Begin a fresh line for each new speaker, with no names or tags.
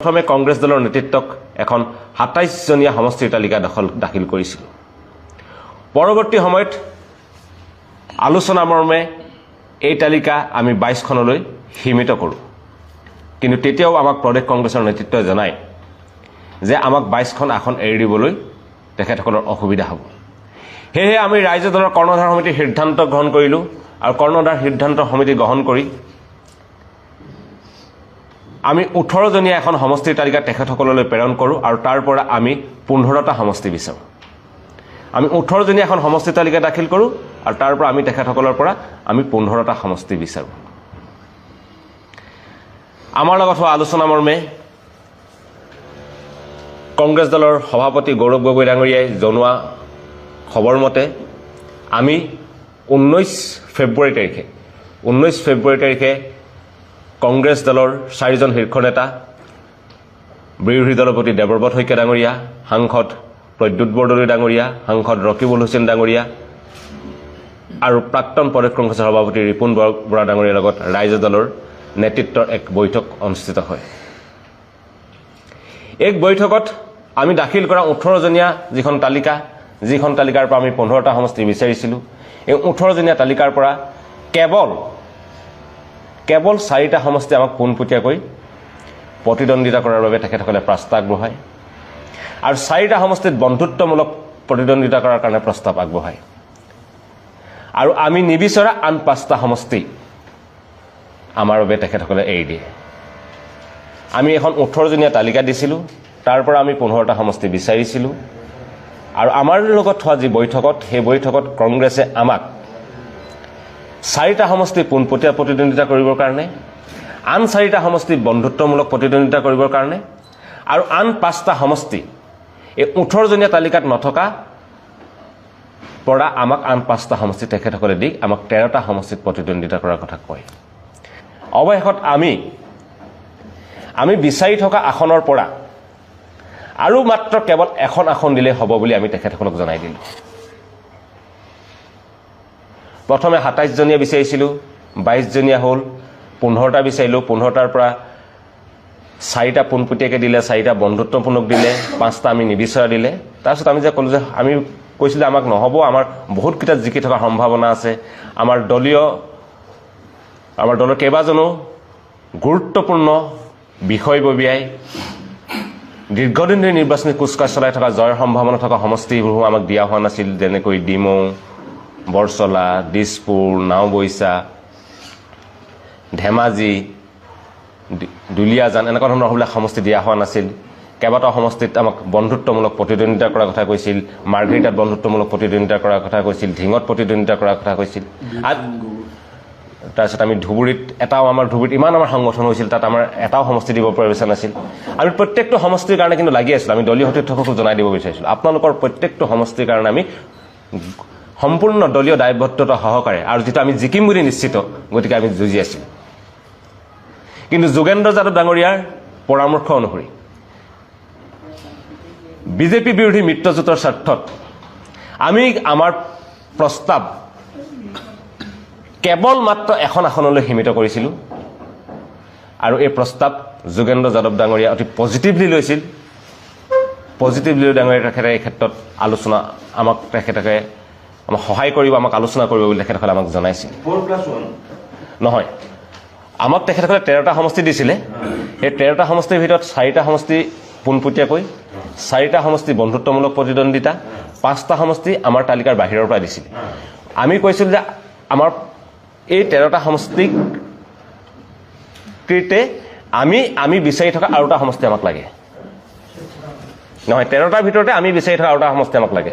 প্ৰথমে কংগ্ৰেছ দলৰ নেতৃত্বক এখন ২৭জনীয়া সমষ্টিৰ তালিকা দাখিল কৰিছিল। পৰৱৰ্তী সময়ত আলোচনা মৰ্মে এই তালিকা আমি ২২খনলৈ সীমিত কৰোঁ। কিন্তু তেতিয়াও আমাক প্ৰদেশ কংগ্ৰেছৰ নেতৃত্বই জনায় যে আমাক ২২খন আসন এৰি দিবলৈ তেখেতসকলৰ অসুবিধা হ'ব। সেয়েহে আমি ৰাইজৰ দলৰ কৰ্ণধাৰ সমিতিৰ সিদ্ধান্ত গ্ৰহণ কৰিলোঁ আৰু কৰ্ণধাৰ সিদ্ধান্ত সমিতি গ্ৰহণ কৰি আমি ১৮জনীয়া এখন সমষ্টিৰ তালিকা তেখেতসকললৈ প্ৰেৰণ কৰোঁ আৰু তাৰ পৰা আমি ১৫টা সমষ্টি বিচাৰোঁ। আমি ১৮জনীয়া এখন সমষ্টিৰ তালিকা দাখিল কৰোঁ আৰু তাৰ পৰা আমি তেখেতসকলৰ পৰা আমি ১৫টা সমষ্টি বিচাৰোঁ। আমাৰ লগত হোৱা আলোচনা মৰ্মে কংগ্ৰেছ দলৰ সভাপতি গৌৰৱ গগৈ ডাঙৰীয়াই জনোৱা খবৰ মতে আমি ১৯ ফেব্ৰুৱাৰী তাৰিখে কংগ্ৰেছ দলৰ ৪জন শীৰ্ষ নেতা, বিৰোধী দলপতি দেৱব্ৰত শইকীয়া ডাঙৰীয়া, সাংসদ প্ৰদ্যুৎ বৰদলৈ ডাঙৰীয়া, সাংসদ ৰকিবুল হুছেইন ডাঙৰীয়া আৰু প্ৰাক্তন প্ৰদেশ কংগ্ৰেছৰ সভাপতি ৰিপুণ বৰা ডাঙৰীয়াৰ লগত ৰাইজৰ দলৰ নেতৃত্বৰ এক বৈঠক অনুষ্ঠিত হয়। এই বৈঠকত আমি দাখিল কৰা ১৮জনীয়া যিখন তালিকাৰ পৰা আমি ১৫টা সমষ্টি বিচাৰিছিলোঁ, এই ১৮জনীয়া তালিকাৰ পৰা কেৱল ৪টা সমষ্টি আমাক পোনপটীয়াকৈ প্ৰতিদ্বন্দ্বিতা কৰাৰ বাবে তেখেতসকলে প্ৰস্তাৱ আগবঢ়ায় আৰু 4টা সমষ্টিত বন্ধুত্বমূলক প্ৰতিদ্বন্দ্বিতা কৰাৰ কাৰণে প্ৰস্তাৱ আগবঢ়ায় আৰু আমি নিবিচৰা আন 5টা সমষ্টি আমাৰ বাবে তেখেতসকলে এৰি দিয়ে। আমি এখন ১৮জনীয়া তালিকা দিছিলোঁ, তাৰ পৰা আমি 15টা সমষ্টি বিচাৰিছিলোঁ আৰু আমাৰ লগত হোৱা যি বৈঠকত, সেই বৈঠকত কংগ্ৰেছে আমাক 4টা সমষ্টি পোনপটীয়া প্ৰতিদ্বন্দ্বিতা কৰিবৰ কাৰণে, আন 4টা সমষ্টি বন্ধুত্বমূলক প্ৰতিদ্বন্দ্বিতা কৰিবৰ কাৰণে আৰু আন 5টা সমষ্টি এই 18জনীয়া তালিকাত নথকা পৰা আমাক আন 5টা সমষ্টি তেখেতসকলে দি আমাক 13টা সমষ্টিত প্ৰতিদ্বন্দ্বিতা কৰাৰ কথা কয়। অৱশেষত আমি বিচাৰি থকা আসনৰ পৰা আৰু মাত্ৰ কেৱল এখন আসন দিলে হ'ব বুলি আমি তেখেতসকলক জনাই দিলোঁ। প্ৰথমে ২৭জনীয়া বিচাৰিছিলোঁ, ২২জনীয়া হ'ল, 15টা বিচাৰিলোঁ, 15টাৰ পৰা 4টা পোনপটীয়াকৈ দিলে, 4টা বন্ধুত্বপূৰ্ণক দিলে, 5টা আমি নিবিচৰা দিলে। তাৰপিছত আমি যে ক'লোঁ যে আমি কৈছিলোঁ আমাক নহ'ব, আমাৰ বহুতকেইটা জিকি থকাৰ সম্ভাৱনা আছে, আমাৰ দলৰ কেইবাজনো গুৰুত্বপূৰ্ণ বিষয়ববীয়াই দীৰ্ঘদিন ধৰি নিৰ্বাচনী কুচকাচ চলাই থকা জয়ৰ সম্ভাৱনা থকা সমষ্টিবোৰ আমাক দিয়া হোৱা নাছিল, যেনেকৈ ডিমৌ, বৰচলা, দিছপুৰ, নাওবৈচা, ধেমাজি, দুলীয়াজান, এনেকুৱা ধৰণৰ বিলাক সমষ্টি দিয়া হোৱা নাছিল। কেইবাটাও সমষ্টিত আমাক বন্ধুত্বমূলক প্ৰতিদ্বন্দ্বিতা কৰাৰ কথা কৈছিল, মাৰ্ঘেৰিটাত বন্ধুত্বমূলক প্ৰতিদ্বন্দ্বিতা কৰাৰ কথা কৈছিল, ঢিঙত প্ৰতিদ্বন্দ্বিতা কৰাৰ কথা কৈছিল। তাৰপিছত আমি ধুবুৰীত আমাৰ ইমান আমাৰ সংগঠন হৈছিল, তাত আমাৰ এটাও সমষ্টি দিব পৰা বিচৰা নাছিল। আমি প্ৰত্যেকটো সমষ্টিৰ কাৰণে কিন্তু লাগি আছিলোঁ। আমি দলীয় সতীৰ্থসকলক জনাই দিব বিচাৰিছিলোঁ, আপোনালোকৰ প্ৰত্যেকটো সমষ্টিৰ কাৰণে আমি সম্পূৰ্ণ দলীয় দায়বদ্ধতা সহকাৰে আৰু যিটো আমি জিকিম বুলি নিশ্চিত, গতিকে আমি যুঁজি আছিলোঁ। কিন্তু যোগেন্দ্ৰ যাদৱ ডাঙৰীয়াৰ পৰামৰ্শ অনুসৰি বিজেপি বিৰোধী মিত্ৰজোঁটৰ স্বাৰ্থত আমি আমাৰ প্ৰস্তাৱ কেৱল মাত্ৰ এখন আসনলৈ সীমিত কৰিছিলোঁ আৰু এই প্ৰস্তাৱ যোগেন্দ্ৰ যাদৱ ডাঙৰীয়া অতি পজিটিভলি লৈছিল। পজিটিভলি ডাঙৰীয়া তেখেতে এই ক্ষেত্ৰত তেখেতে আমাক সহায় কৰিব, আমাক আলোচনা কৰিব বুলি তেখেতসকলে আমাক জনাইছিল। নহয়, আমাক তেখেতসকলে 13টা সমষ্টি দিছিলে। সেই 13টা সমষ্টিৰ ভিতৰত 4টা সমষ্টি পোনপটীয়াকৈ, 4টা সমষ্টি বন্ধুত্বমূলক প্ৰতিদ্বন্দ্বিতা, 5টা সমষ্টি আমাৰ তালিকাৰ বাহিৰৰ পৰা দিছিলে। আমি কৈছিলোঁ যে আমাৰ এই 13টা সমষ্টিক আমি বিচাৰি থকা আৰু এটা সমষ্টি আমাক লাগে। নহয়, 13টাৰ ভিতৰতে আমি বিচাৰি থকা আৰু এটা সমষ্টি আমাক লাগে।